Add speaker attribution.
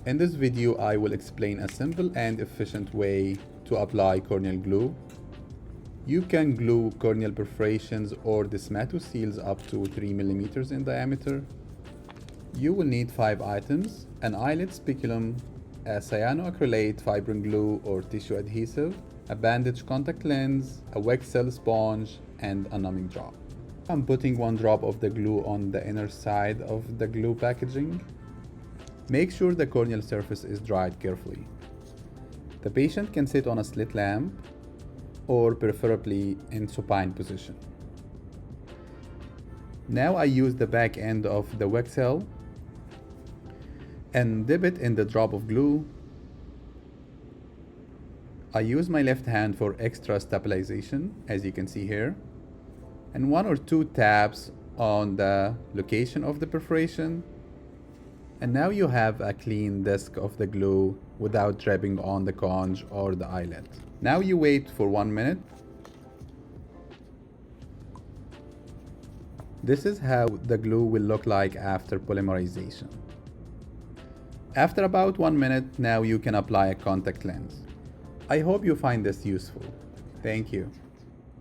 Speaker 1: In this video, I will explain a simple and efficient way to apply corneal glue. You can glue corneal perforations or seals up to 3 mm in diameter. You will need 5 items: an eyelid speculum, a cyanoacrylate fibrin glue or tissue adhesive, a bandage contact lens, a Wexel sponge, and a numbing drop. I'm putting 1 drop of the glue on the inner side of the glue packaging. Make sure the corneal surface is dried carefully. The patient can sit on a slit lamp or preferably in supine position. Now I use the back end of the Wexel and dip it in the drop of glue. I use my left hand for extra stabilization, as you can see here, and 1 or 2 taps on the location of the perforation. And now you have a clean disc of the glue without dripping on the conch or the eyelid. Now you wait for 1 minute. This is how the glue will look like after polymerization. After about 1 minute, now you can apply a contact lens. I hope you find this useful. Thank you.